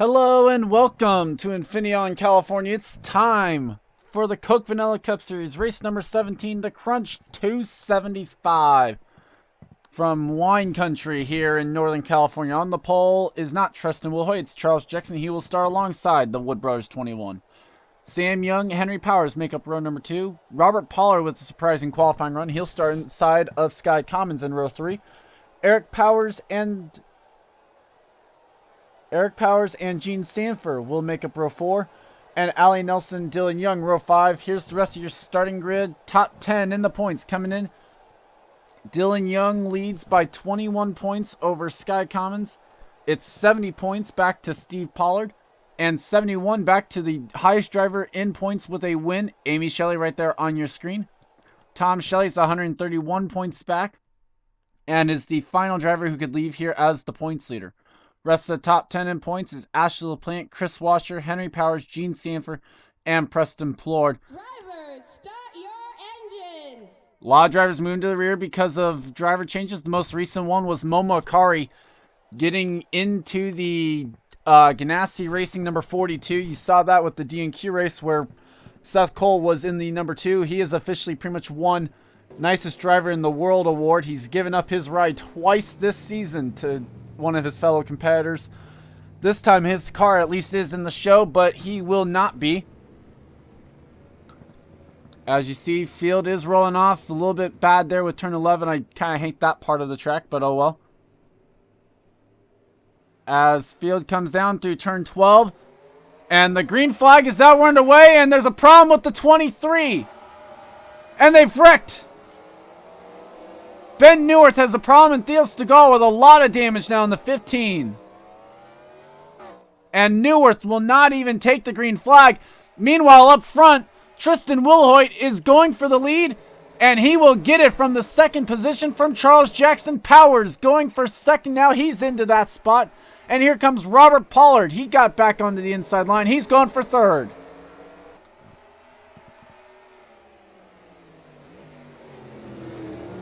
Hello and welcome to Infineon, California. It's time for the Coke Vanilla Cup Series, race number 17, the Crunch 275 from Wine Country here in Northern California. On the pole is not Tristan Wilhoit, it's Charles Jackson. He will start alongside the Wood Brothers 21. Sam Young, Henry Powers make up row number 2. Robert Pollard with a surprising qualifying run. He'll start inside of Sky Commons in row 3. Eric Powers and Gene Sanford will make up row 4. And Allie Nelson, Dylan Young, row 5. Here's the rest of your starting grid. Top 10 in the points coming in. Dylan Young leads by 21 points over Sky Commons. It's 70 points back to Steve Pollard. And 71 back to the highest driver in points with a win, Amy Shelley, right there on your screen. Tom Shelley's 131 points back. And is the final driver who could leave here as the points leader. Rest of the top 10 in points is Ashley LaPlante, Chris Washer, Henry Powers, Gene Sanford, and Preston Plord. Drivers, start your engines! A lot of drivers moving to the rear because of driver changes. The most recent one was Momo Akari getting into the Ganassi Racing number 42. You saw that with the D&Q race where Seth Cole was in the number 2. He has officially pretty much won Nicest Driver in the World award. He's given up his ride twice this season to one of his fellow competitors. This time his car at least is in the show, but he will not be. As you see, field is rolling off. A little bit bad there with turn 11. I kind of hate that part of the track, but oh well. As field comes down through turn 12. And the green flag is out, we're underway, and there's a problem with the 23. And they've wrecked. Ben Neuwirth has a problem, and Theo Stegall with a lot of damage now in the 15. And Neuwirth will not even take the green flag. Meanwhile, up front, Tristan Wilhoit is going for the lead, and he will get it from the second position from Charles Jackson. Powers going for second now. He's into that spot. And here comes Robert Pollard. He got back onto the inside line. He's going for third.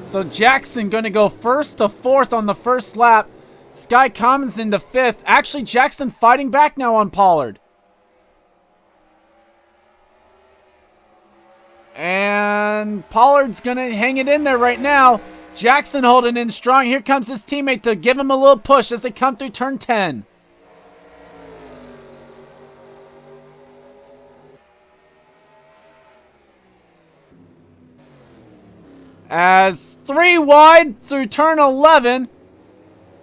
So Jackson going to go first to fourth on the first lap. Sky Commons into fifth. Actually, Jackson fighting back now on Pollard. And Pollard's going to hang it in there right now. Jackson holding in strong. Here comes his teammate to give him a little push as they come through turn 10. As 3 wide through turn 11,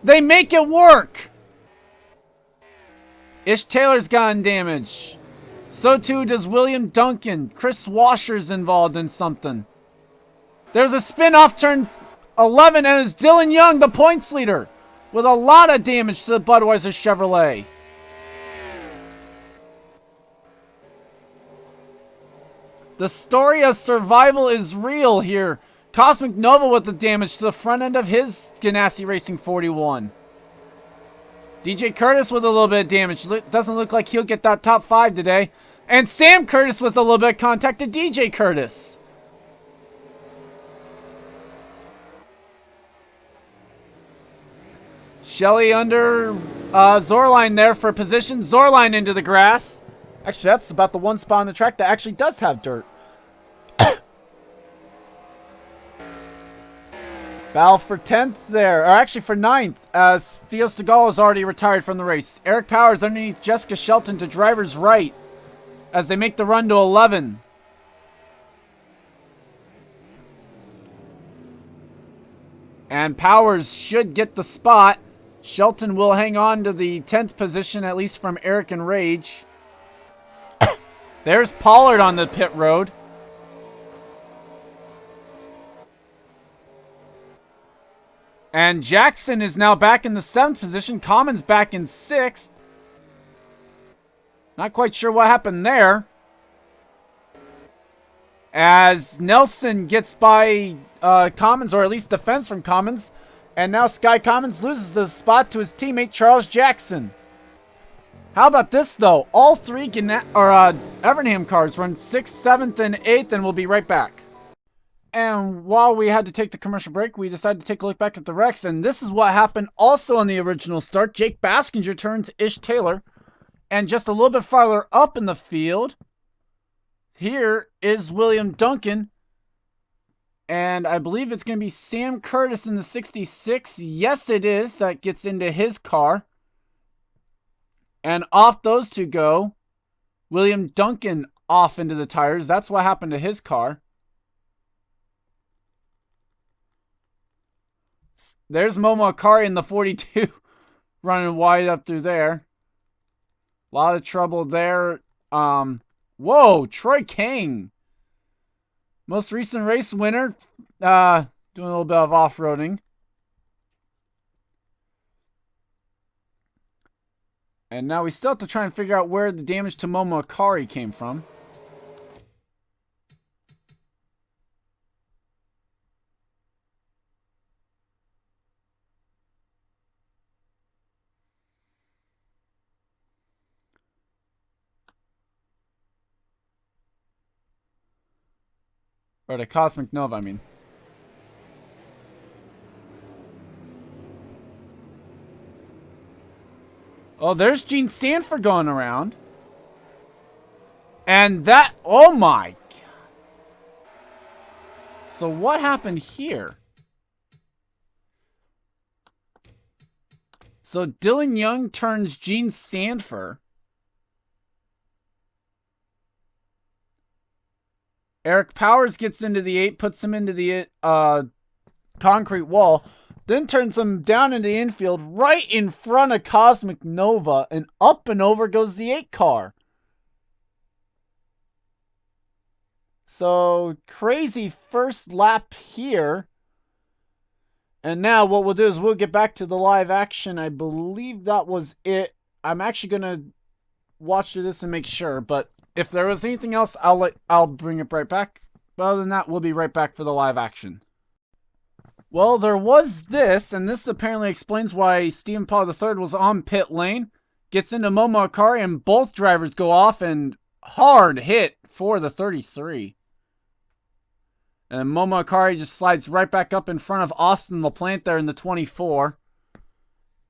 they make it work. Ish Taylor's gotten damage. So too does William Duncan. Chris Washer's involved in something. There's a spin off turn 11, and it's Dylan Young, the points leader, with a lot of damage to the Budweiser Chevrolet. The story of survival is real here. Cosmic Nova with the damage to the front end of his Ganassi Racing 41. DJ Curtis with a little bit of damage. Doesn't look like he'll get that top 5 today. And Sam Curtis with a little bit of contact to DJ Curtis. Shelley under Zorline there for position. Zorline into the grass. Actually, that's about the one spot on the track that actually does have dirt. Battle for 10th there, or actually for 9th, as Theo Stegall is already retired from the race. Eric Powers underneath Jessica Shelton to driver's right as they make the run to 11. And Powers should get the spot. Shelton will hang on to the 10th position, at least from Eric and Rage. There's Pollard on the pit road. And Jackson is now back in the 7th position. Commons back in 6th. Not quite sure what happened there. As Nelson gets by Commons, or at least defense from Commons. And now Sky Commons loses the spot to his teammate Charles Jackson. How about this though? All 3 Evernham cars run 6th, 7th, and 8th, and we'll be right back. And while we had to take the commercial break, we decided to take a look back at the wrecks. And this is what happened also on the original start. Jake Baskinger turns Ish Taylor. And just a little bit farther up in the field, here is William Duncan. And I believe it's going to be Sam Curtis in the 66. Yes, it is. That gets into his car. And off those two go. William Duncan off into the tires. That's what happened to his car. There's Momo Akari in the 42 running wide up through there. A lot of trouble there. Whoa, Troy King. Most recent race winner. Doing a little bit of off-roading. And now we still have to try and figure out where the damage to Momo Akari came from. Or the Cosmic Nova, I mean. Oh, there's Gene Sanford going around. And that... Oh my God. So what happened here? So Dylan Young turns Gene Sanford. Eric Powers gets into the 8, puts him into the concrete wall, then turns him down into the infield right in front of Cosmic Nova, and up and over goes the 8 car. So, crazy first lap here. And now what we'll do is we'll get back to the live action. I believe that was it. I'm actually going to watch through this and make sure, but if there was anything else, I'll bring it right back. But other than that, we'll be right back for the live action. Well, there was this, and this apparently explains why Stephen Paul III was on pit lane. Gets into Momo Akari, and both drivers go off, and hard hit for the 33. And Momo Akari just slides right back up in front of Austin LaPlante there in the 24.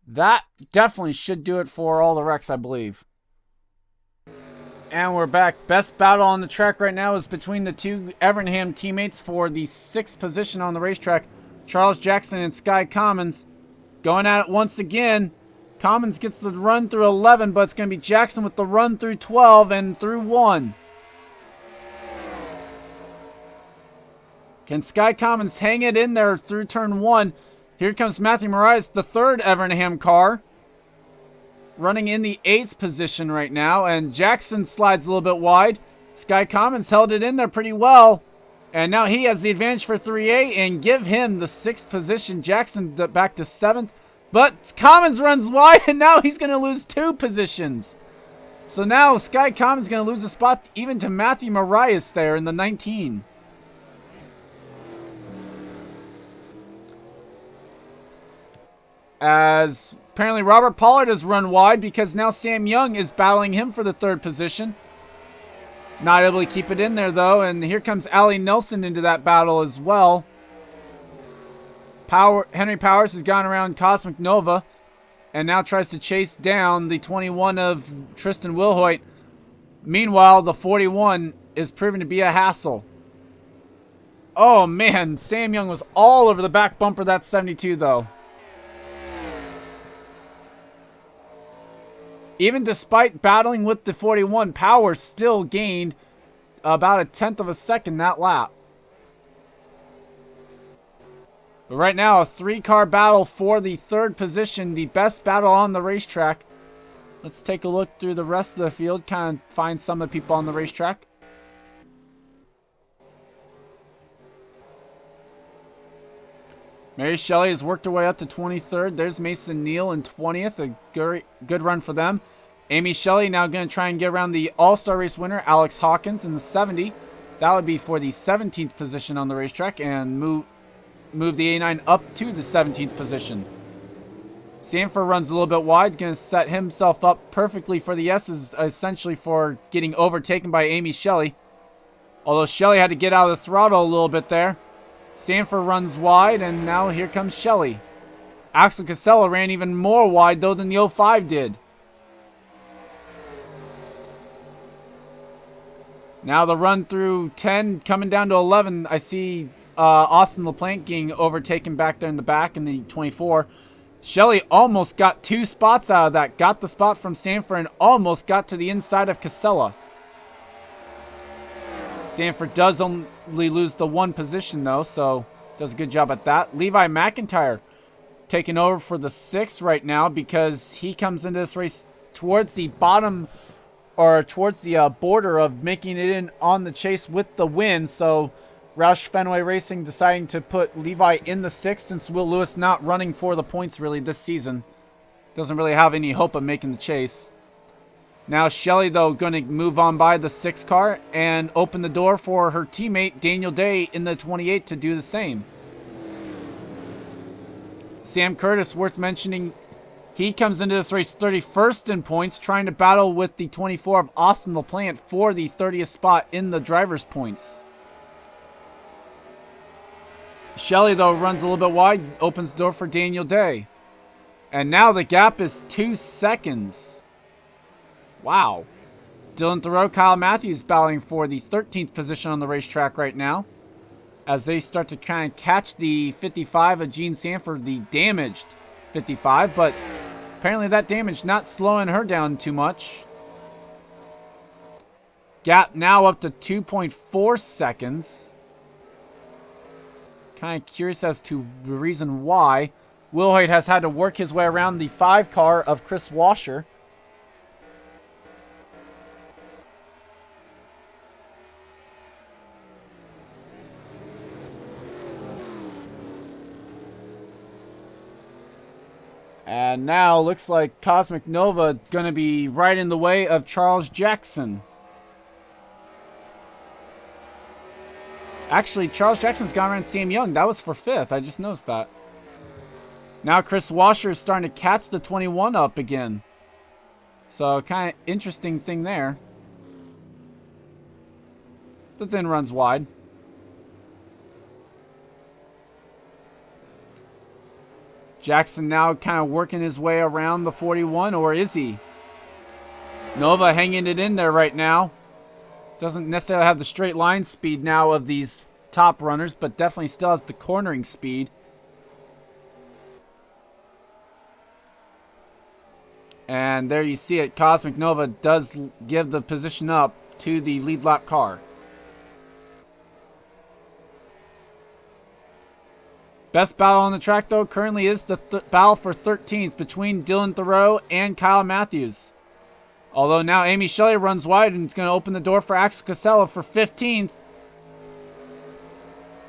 That definitely should do it for all the wrecks, I believe. And we're back. Best battle on the track right now is between the two Evernham teammates for the 6th position on the racetrack. Charles Jackson and Sky Commons going at it once again. Commons gets the run through 11, but it's going to be Jackson with the run through 12 and through 1. Can Sky Commons hang it in there through turn 1? Here comes Matthew Moraes, the 3rd Evernham car. Running in the 8th position right now, and Jackson slides a little bit wide. Sky Commons held it in there pretty well, and now he has the advantage for 3A and give him the 6th position. Jackson back to 7th, but Commons runs wide, and now he's going to lose 2 positions. So now Sky Commons is going to lose a spot even to Matthew Moraes there in the 19. As apparently Robert Pollard has run wide because now Sam Young is battling him for the 3rd position. Not able to keep it in there though, and here comes Allie Nelson into that battle as well. Henry Powers has gone around Cosmic Nova and now tries to chase down the 21 of Tristan Wilhoit. Meanwhile, the 41 is proven to be a hassle. Oh man, Sam Young was all over the back bumper of that 72 though. Even despite battling with the 41, Powers still gained about a 1/10 of a second that lap. But right now, a 3-car battle for the 3rd position, the best battle on the racetrack. Let's take a look through the rest of the field, kind of find some of the people on the racetrack. Mary Shelley has worked her way up to 23rd. There's Mason Neal in 20th. A good run for them. Amy Shelley now going to try and get around the All-Star Race winner, Alex Hawkins, in the 70. That would be for the 17th position on the racetrack and move the A9 up to the 17th position. Sanford runs a little bit wide. Going to set himself up perfectly for the S's, essentially for getting overtaken by Amy Shelley. Although Shelley had to get out of the throttle a little bit there. Sanford runs wide, and now here comes Shelley. Axel Casella ran even more wide, though, than the 05 did. Now the run through 10 coming down to 11. I see Austin LaPlante getting overtaken back there in the back in the 24. Shelley almost got 2 spots out of that. Got the spot from Sanford and almost got to the inside of Casella. Sanford does only lose the 1 position though, so does a good job at that. Levi McIntyre taking over for the 6th right now because he comes into this race towards the bottom or towards the border of making it in on the chase with the win. So Roush Fenway Racing deciding to put Levi in the 6th since Will Lewis not running for the points really this season. Doesn't really have any hope of making the chase. Now Shelley though going to move on by the 6 car and open the door for her teammate Daniel Day in the 28 to do the same. Sam Curtis, worth mentioning, he comes into this race 31st in points, trying to battle with the 24 of Austin LaPlante for the 30th spot in the driver's points. Shelley, though, runs a little bit wide, opens the door for Daniel Day. And now the gap is 2 seconds. Wow. Dylan Thoreau, Kyle Matthews battling for the 13th position on the racetrack right now, as they start to kind of catch the 55 of Gene Sanford, the damaged 55, but apparently that damage not slowing her down too much. Gap now up to 2.4 seconds. Kind of curious as to the reason why. Wilhoit has had to work his way around the 5 car of Chris Washer. And now looks like Cosmic Nova going to be right in the way of Charles Jackson. Actually, Charles Jackson's gone around Sam Young. That was for 5th. I just noticed that. Now Chris Washer is starting to catch the 21 up again. So kind of interesting thing there. But then runs wide. Jackson now kind of working his way around the 41, or is he? Nova hanging it in there right now. Doesn't necessarily have the straight line speed now of these top runners, but definitely still has the cornering speed. And there you see it. Cosmic Nova does give the position up to the lead lap car. Best battle on the track, though, currently is the battle for 13th between Dylan Thoreau and Kyle Matthews. Although now Amy Shelley runs wide and is going to open the door for Axel Casella for 15th.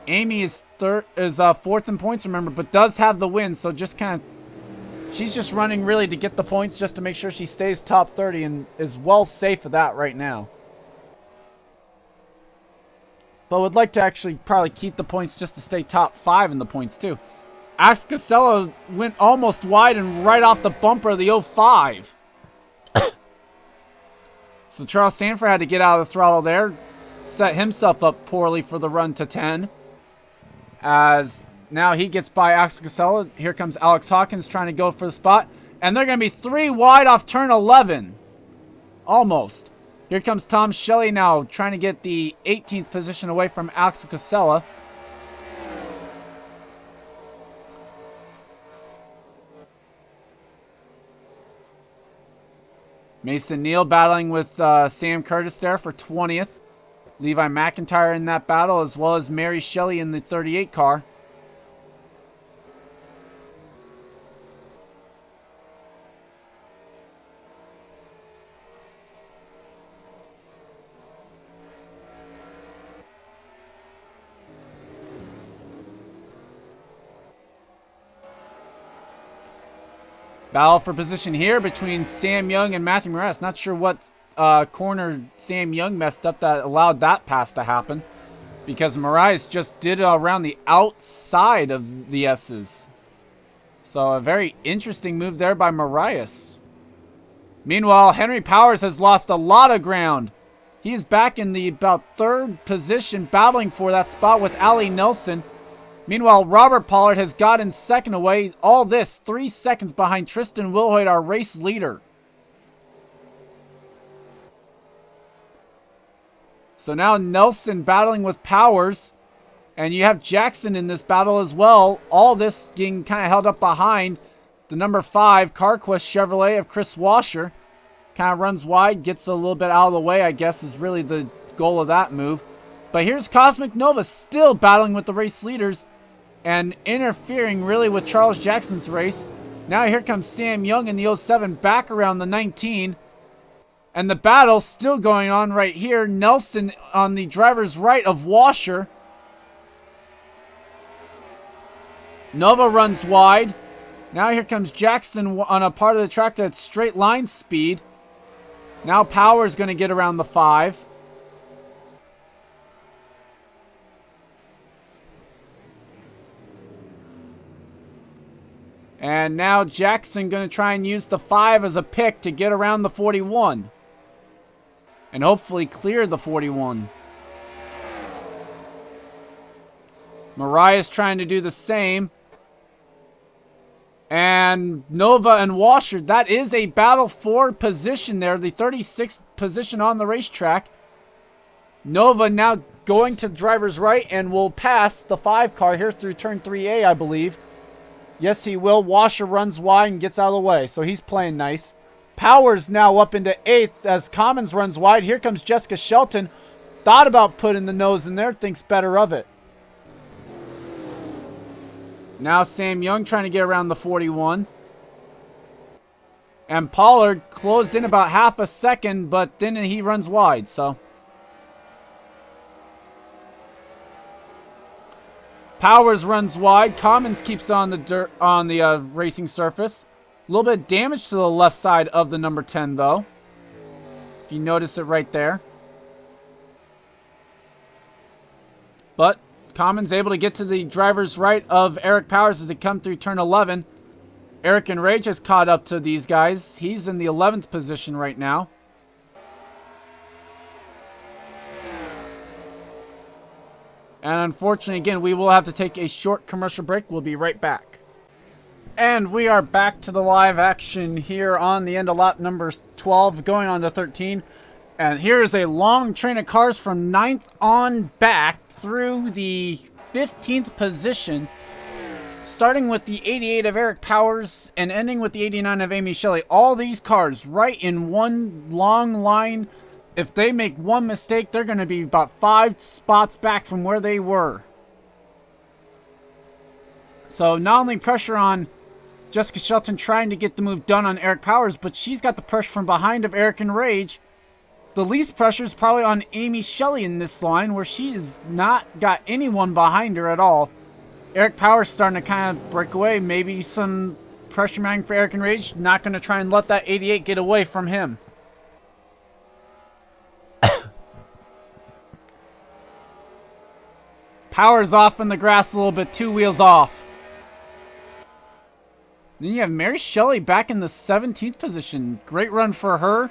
Amy is 4th in points, remember, but does have the win, so just kind of... She's just running really to get the points just to make sure she stays top 30 and is well safe of that right now. But would like to actually probably keep the points just to stay top 5 in the points too. Ax Casella went almost wide and right off the bumper of the 05. So Charles Sanford had to get out of the throttle there. Set himself up poorly for the run to 10. As now he gets by Axel Casella. Here comes Alex Hawkins trying to go for the spot. And they're going to be 3 wide off turn 11. Almost. Here comes Tom Shelley now trying to get the 18th position away from Axel Casella. Mason Neal battling with Sam Curtis there for 20th. Levi McIntyre in that battle, as well as Mary Shelley in the 38 car. Battle for position here between Sam Young and Matthew Moraes. Not sure what corner Sam Young messed up that allowed that pass to happen, because Moraes just did it around the outside of the S's. So a very interesting move there by Moraes. Meanwhile, Henry Powers has lost a lot of ground. He is back in the about 3rd position, battling for that spot with Ali Nelson. Meanwhile, Robert Pollard has gotten 2nd away. All this 3 seconds behind Tristan Wilhoit, our race leader. So now Nelson battling with Powers. And you have Jackson in this battle as well. All this getting kind of held up behind the number 5 CarQuest Chevrolet of Chris Washer. Kind of runs wide, gets a little bit out of the way, I guess, is really the goal of that move. But here's Cosmic Nova still battling with the race leaders and interfering really with Charles Jackson's race. Now here comes Sam Young in the 07 back around the 19. And the battle still going on right here. Nelson on the driver's right of Washer. Nova runs wide. Now here comes Jackson on a part of the track that's straight line speed. Now Power's going to get around the 5. And now Jackson going to try and use the 5 as a pick to get around the 41. And hopefully clear the 41. Mariah's trying to do the same. And Nova and Washer, that is a battle for position there. The 36th position on the racetrack. Nova now going to driver's right and will pass the 5 car here through turn 3A, I believe. Yes, he will. Washer runs wide and gets out of the way, so he's playing nice. Powers now up into 8th as Commons runs wide. Here comes Jessica Shelton. Thought about putting the nose in there, thinks better of it. Now Sam Young trying to get around the 41. And Pollard closed in about half a second, but then he runs wide, so. Powers runs wide. Commons keeps on the racing surface. A little bit of damage to the left side of the number 10, though. If you notice it right there. But Commons able to get to the driver's right of Eric Powers as they come through turn 11. Eric and Rage has caught up to these guys. He's in the 11th position right now. And unfortunately, again, we will have to take a short commercial break. We'll be right back. And we are back to the live action here on the end of lap number 12, going on to 13. And here's a long train of cars from 9th on back through the 15th position, starting with the 88 of Eric Powers and ending with the 89 of Amy Shelley. All these cars right in one long line. If they make one mistake, they're going to be about 5 spots back from where they were. So not only pressure on Jessica Shelton trying to get the move done on Eric Powers, but she's got the pressure from behind of Eric and Rage. The least pressure is probably on Amy Shelley in this line, where she has not got anyone behind her at all. Eric Powers starting to kind of break away. Maybe some pressure mounting for Eric and Rage. Not going to try and let that 88 get away from him. Powers off in the grass a little bit. 2 wheels off. Then you have Mary Shelley back in the 17th position. Great run for her.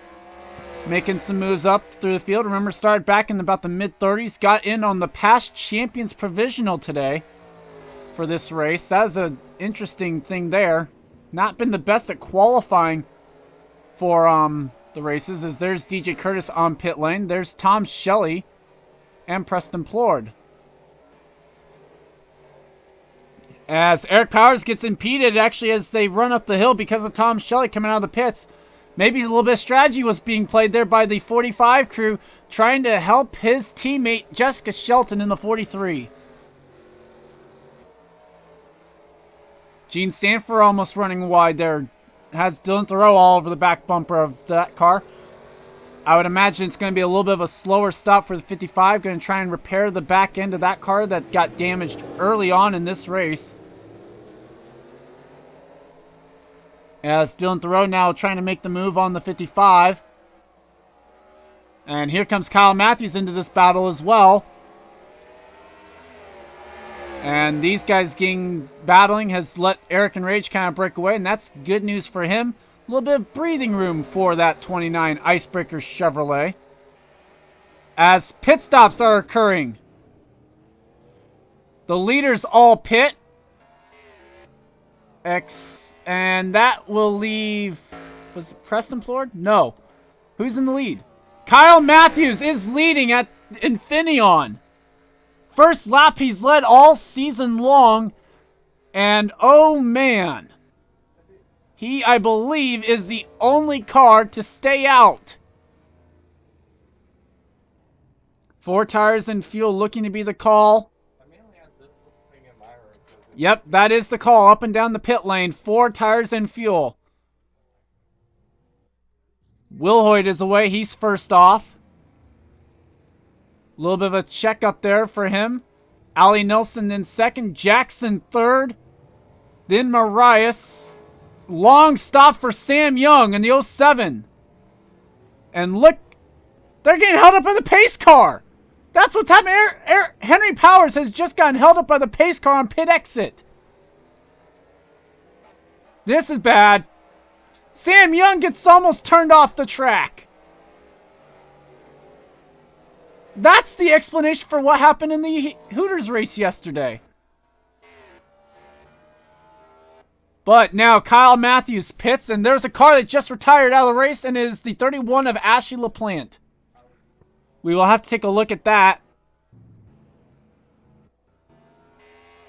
Making some moves up through the field. Remember, started back in about the mid-30s. Got in on the past champions provisional today for this race. That is an interesting thing there. Not been the best at qualifying for the races. As there's DJ Curtis on pit lane. There's Tom Shelley and Preston Plord. As Eric Powers gets impeded actually as they run up the hill because of Tom Shelley coming out of the pits. Maybe a little bit of strategy was being played there by the 45 crew, trying to help his teammate Jessica Shelton in the 43. Gene Sanford almost running wide there. Has Dylan Thoreau all over the back bumper of that car. I would imagine it's going to be a little bit of a slower stop for the 55. Going to try and repair the back end of that car that got damaged early on in this race. As Dylan Thoreau now trying to make the move on the 55. And here comes Kyle Matthews into this battle as well. And these guys battling has let Eric and Rage kind of break away. And that's good news for him. A little bit of breathing room for that 29 Icebreaker Chevrolet. As pit stops are occurring. The leaders all pit. And that will leave... Was it Preston Plord? No. Who's in the lead? Kyle Matthews is leading at Infineon. First lap he's led all season long. And oh man. He, I believe, is the only car to stay out. 4 tires and fuel looking to be the call. Yep, that is the call. Up and down the pit lane. 4 tires and fuel. Wilhoit is away. He's first off. A little bit of a check up there for him. Ali Nelson in second. Jackson third. Then Marias. Long stop for Sam Young in the 07. And look, they're getting held up by the pace car. That's what's happening. Henry Powers has just gotten held up by the pace car on pit exit. This is bad. Sam Young gets almost turned off the track. That's the explanation for what happened in the Hooters race yesterday. But now Kyle Matthews pits, and there's a car that just retired out of the race, and it is the 31 of Ashley LaPlante. We will have to take a look at that.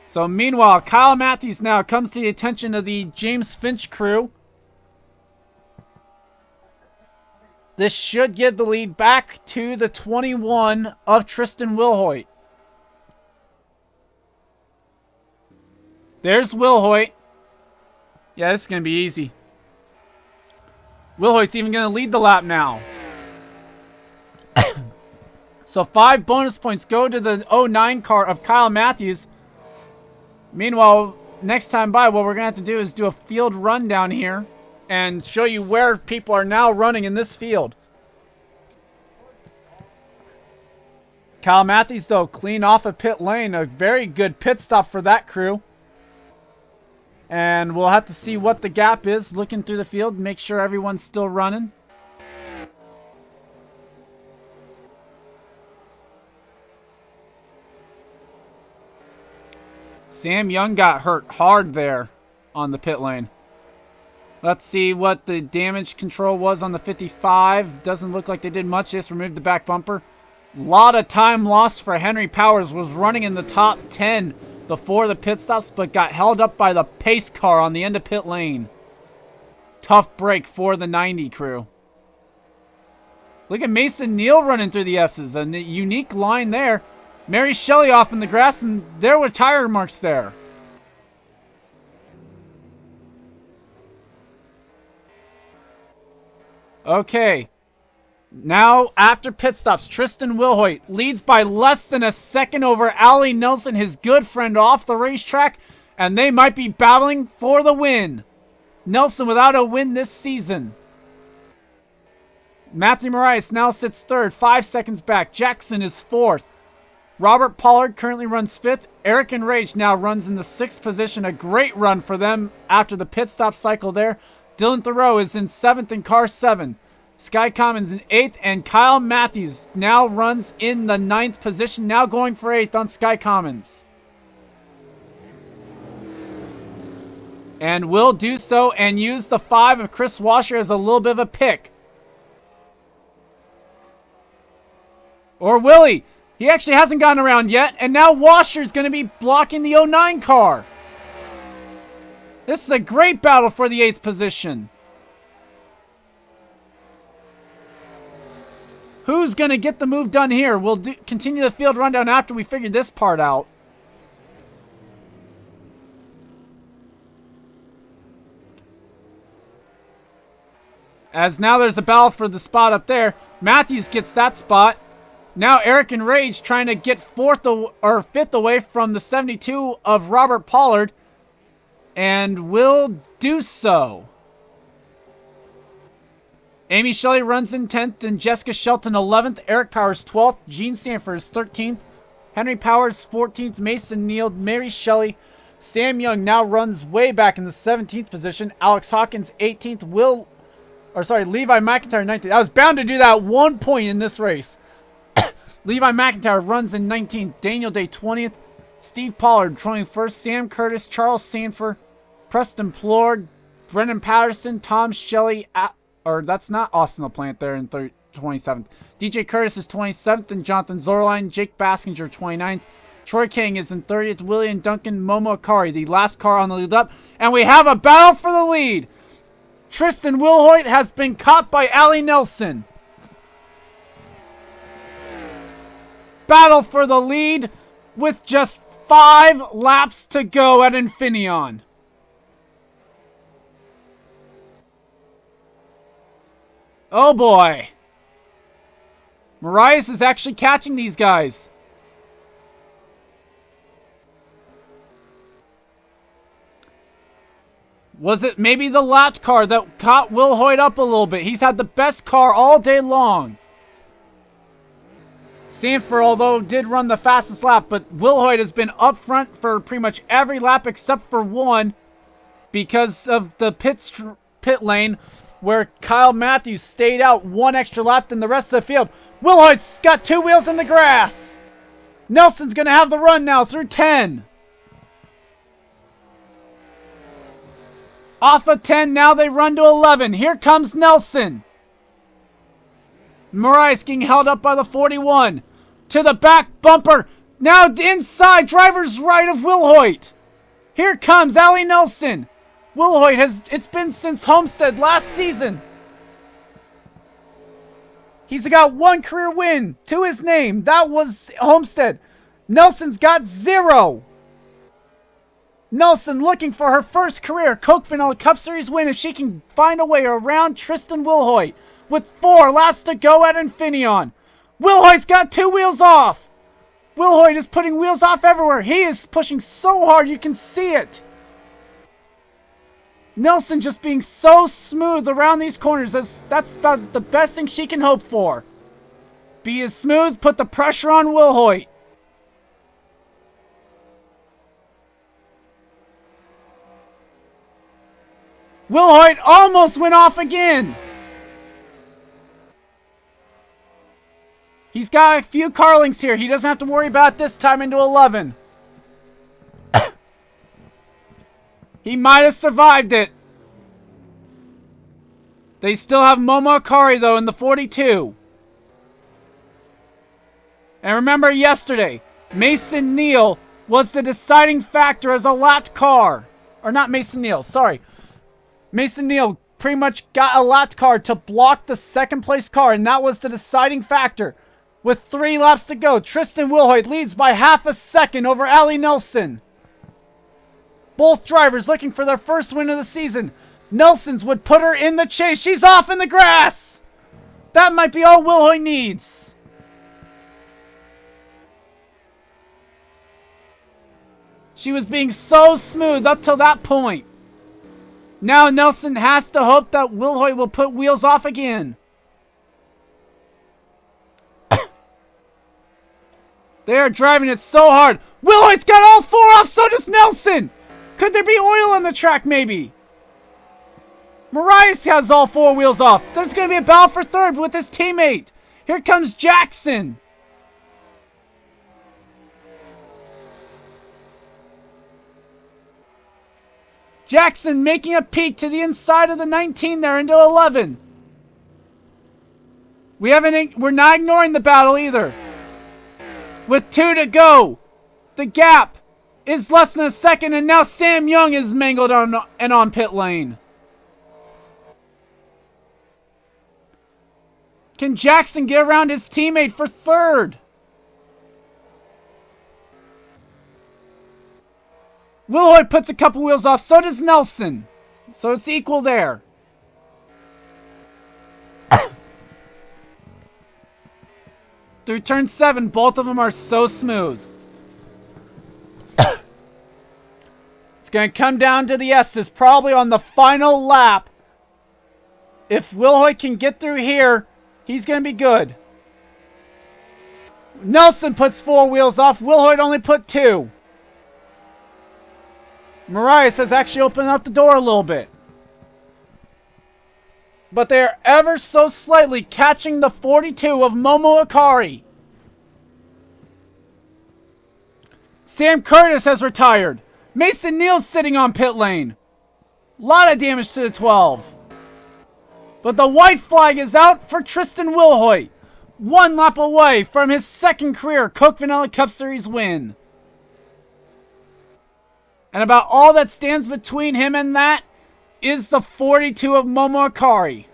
So meanwhile, Kyle Matthews now comes to the attention of the James Finch crew. This should give the lead back to the 21 of Tristan Wilhoit. There's Wilhoit. Yeah, this is going to be easy. Wilhoit's even going to lead the lap now. So 5 bonus points go to the 09 car of Kyle Matthews. Meanwhile, next time by, what we're going to have to do is do a field rundown here and show you where people are now running in this field. Kyle Matthews, though, clean off of pit lane. A very good pit stop for that crew. And we'll have to see what the gap is, looking through the field, make sure everyone's still running. Sam Young got hurt hard there on the pit lane. Let's see what the damage control was on the 55. Doesn't look like they did much. Just removed the back bumper. A lot of time lost for Henry Powers. Was running in the top 10 before the pit stops, but got held up by the pace car on the end of pit lane. Tough break for the 90 crew. Look at Mason Neal running through the S's. A unique line there. Mary Shelley off in the grass, and there were tire marks there. Okay. Now, after pit stops, Tristan Wilhoit leads by less than a second over Ali Nelson, his good friend off the racetrack, and they might be battling for the win. Nelson without a win this season. Matthew Marias now sits third, 5 seconds back. Jackson is fourth. Robert Pollard currently runs 5th. Eric and Rage now runs in the 6th position. A great run for them after the pit stop cycle there. Dylan Thoreau is in 7th in car 7. Sky Commons in 8th. And Kyle Matthews now runs in the 9th position. Now going for 8th on Sky Commons. And will do so and use the 5 of Chris Washer as a little bit of a pick. Or will he? He actually hasn't gotten around yet, and now Washer's going to be blocking the 09 car. This is a great battle for the 8th position. Who's going to get the move done here? We'll continue the field rundown after we figure this part out. As now there's a battle for the spot up there. Matthews gets that spot. Now Eric and Rage trying to get 5th away from the 72 of Robert Pollard. And will do so. Amy Shelley runs in 10th and Jessica Shelton 11th. Eric Powers 12th. Gene Sanford is 13th. Henry Powers 14th. Mason Neal, Mary Shelley. Sam Young now runs way back in the 17th position. Alex Hawkins 18th. Levi McIntyre 19th. I was bound to do that at one point in this race. Levi McIntyre runs in 19th. Daniel Day 20th. Steve Pollard trolling first. Sam Curtis, Charles Sanford, Preston Plord, Brendan Patterson, Tom Shelley, Or that's not Austin LaPlante there in 27th. DJ Curtis is 27th, and Jonathan Zorline. Jake Baskinger 29th. Troy King is in 30th. William Duncan, Momo Akari, the last car on the lead up. And we have a battle for the lead. Tristan Wilhoit has been caught by Allie Nelson. Battle for the lead with just 5 laps to go at Infineon. Oh boy. Marias is actually catching these guys. Was it maybe the lap car that caught Wilhoit up a little bit? He's had the best car all day long. Sanford, although, did run the fastest lap, but Wilhoit has been up front for pretty much every lap except for one because of the pit lane where Kyle Matthews stayed out 1 extra lap than the rest of the field. Wilhoit's got 2 wheels in the grass. Nelson's going to have the run now through 10. Off of 10, now they run to 11. Here comes Nelson. Marias getting held up by the 41. To the back bumper. Now inside, driver's right of Wilhoit. Here comes Allie Nelson. Wilhoit it's been since Homestead last season. He's got 1 career win to his name. That was Homestead. Nelson's got 0. Nelson looking for her first career Coke Vanilla Cup Series win if she can find a way around Tristan Wilhoit with 4 laps to go at Infineon. Wilhoit's got 2 wheels off. Wilhoit is putting wheels off everywhere. He is pushing so hard you can see it. Nelson just being so smooth around these corners. That's about the best thing she can hope for. Be as smooth, put the pressure on Wilhoit. Wilhoit almost went off again. He's got a few car links here. He doesn't have to worry about this time into 11. He might have survived it. They still have Momo Akari, though, in the 42. And remember yesterday, Mason Neal was the deciding factor as a lapped car. Or not Mason Neal, sorry. Mason Neal pretty much got a lapped car to block the second place car, and that was the deciding factor. With 3 laps to go, Tristan Wilhoit leads by half a second over Allie Nelson. Both drivers looking for their first win of the season. Nelson's would put her in the chase. She's off in the grass. That might be all Wilhoit needs. She was being so smooth up till that point. Now Nelson has to hope that Wilhoit will put wheels off again. They are driving it so hard. Wilhoit's got all 4 off, so does Nelson. Could there be oil on the track, maybe? Marias has all 4 wheels off. There's going to be a battle for third with his teammate. Here comes Jackson. Jackson making a peek to the inside of the 19 there into 11. We're not ignoring the battle either. With 2 to go, the gap is less than a second, and now Sam Young is mangled on pit lane. Can Jackson get around his teammate for third? Wilhoit puts a couple wheels off, so does Nelson. So it's equal there. Through turn 7, both of them are so smooth. It's going to come down to the S's, probably on the final lap. If Wilhoit can get through here, he's going to be good. Nelson puts 4 wheels off. Wilhoit only put 2. Marias has actually opened up the door a little bit. But they are ever so slightly catching the 42 of Momo Akari. Sam Curtis has retired. Mason Neal's sitting on pit lane. A lot of damage to the 12. But the white flag is out for Tristan Wilhoit. 1 lap away from his second career Coke Vanilla Cup Series win. And about all that stands between him and that is the 42 of Momo Akari.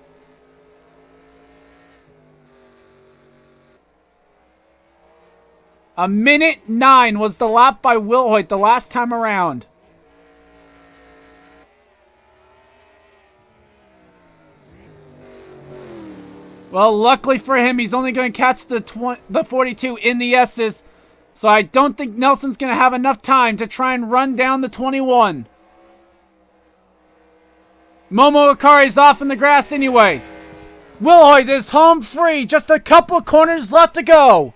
A minute 9 was the lap by Wilhoit the last time around. Well, luckily for him, he's only going to catch the 42 in the S's. So I don't think Nelson's going to have enough time to try and run down the 21. Momo Akari's off in the grass anyway. Wilhoit is home free. Just a couple of corners left to go.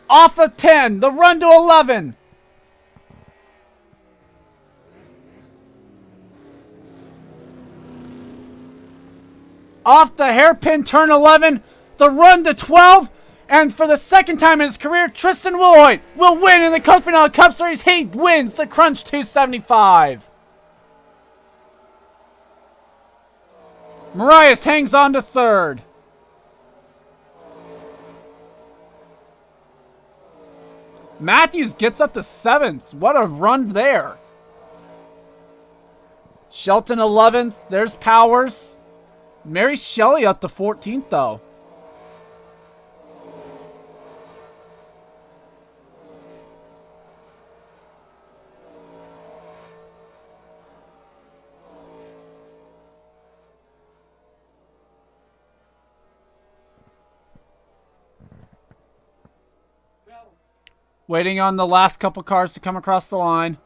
Off of 10. The run to 11. Off the hairpin turn 11. The run to 12. And for the second time in his career, Tristan Wilhoit will win in the Coke Vanilla Cup Series. He wins the Crunch 275. Marias hangs on to third. Matthews gets up to 7th. What a run there. Shelton 11th. There's Powers. Mary Shelley up to 14th though. Waiting on the last couple cars to come across the line.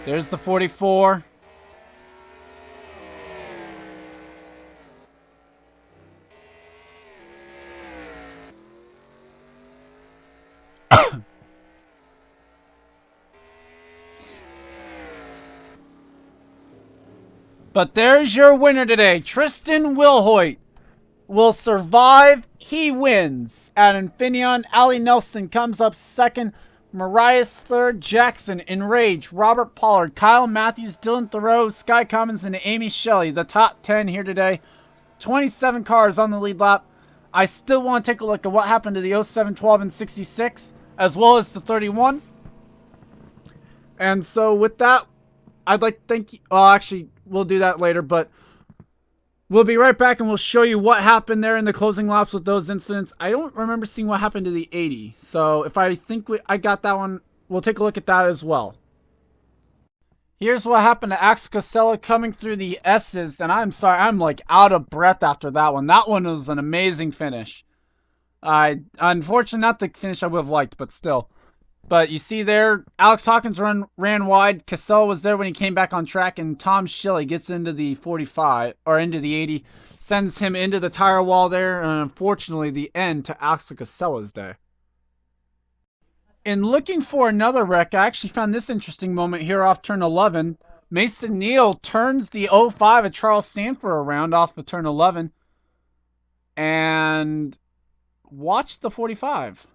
There's the 44. But there's your winner today. Tristan Wilhoit will survive. He wins. At Infineon, Ali Nelson comes up second. Marias third. Jackson, Enrage, Robert Pollard, Kyle Matthews, Dylan Thoreau, Sky Commons, and Amy Shelley. The top 10 here today. 27 cars on the lead lap. I still want to take a look at what happened to the 07, 12, and 66, as well as the 31. And so with that, I'd like to thank you. Well, actually, we'll do that later, but we'll be right back and we'll show you what happened there in the closing laps with those incidents. I don't remember seeing what happened to the 80. So if I think I got that one, we'll take a look at that as well. Here's what happened to Axel Casella coming through the S's. And I'm sorry, I'm like out of breath after that one. That one was an amazing finish. Unfortunately, not the finish I would have liked, but still. But you see there, Alex Hawkins ran wide. Casella was there when he came back on track, and Tom Shilley gets into the 45, or into the 80, sends him into the tire wall there, and unfortunately the end to Axel Casella's day. In looking for another wreck, I actually found this interesting moment here off turn 11. Mason Neal turns the 05 of Charles Sanford around off of turn 11, and watch the 45.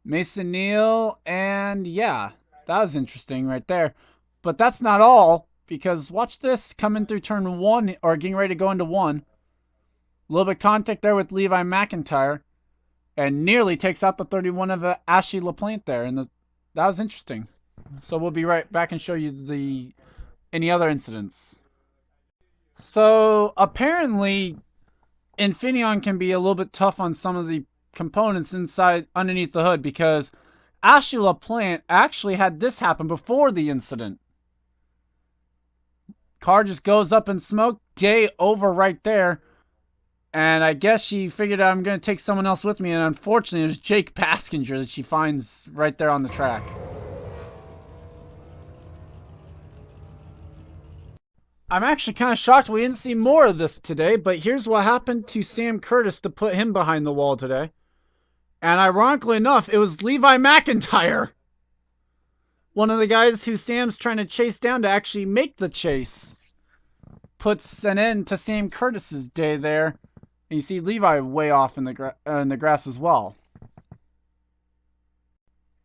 Mason Neal, and yeah, that was interesting right there. But that's not all, because watch this coming through turn 1, or getting ready to go into 1. A little bit of contact there with Levi McIntyre, and nearly takes out the 31 of Ashley LaPlante there, and that was interesting. So we'll be right back and show you any other incidents. So apparently, Infineon can be a little bit tough on some of the components underneath the hood, because Ashley LaPlante actually had this happen before the incident. Car just goes up in smoke, day over right there, and I guess she figured out I'm going to take someone else with me, and unfortunately it was Jake Paskinger that she finds right there on the track. I'm actually kind of shocked we didn't see more of this today, but here's what happened to Sam Curtis to put him behind the wall today. And ironically enough, it was Levi McIntyre, one of the guys who Sam's trying to chase down to actually make the chase. Puts an end to Sam Curtis's day there And you see Levi way off in the grass as well.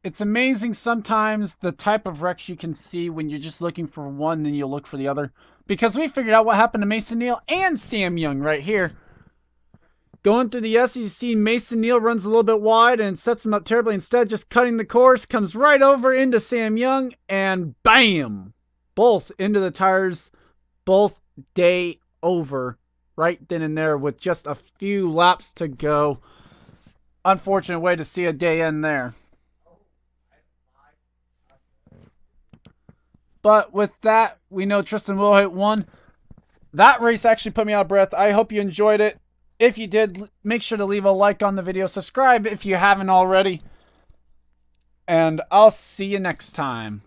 It's amazing sometimes the type of wrecks you can see when you're just looking for one, then you'll look for the other. Because we figured out what happened to Mason Neal and Sam Young right here. Going through the S, you see Mason Neal runs a little bit wide and sets him up terribly. Instead, just cutting the course, comes right over into Sam Young, and bam! Both into the tires, both day over, right then and there with just a few laps to go. Unfortunate way to see a day end there. But with that, we know Tristan Wilhoit won. That race actually put me out of breath. I hope you enjoyed it. If you did, make sure to leave a like on the video. Subscribe if you haven't already. And I'll see you next time.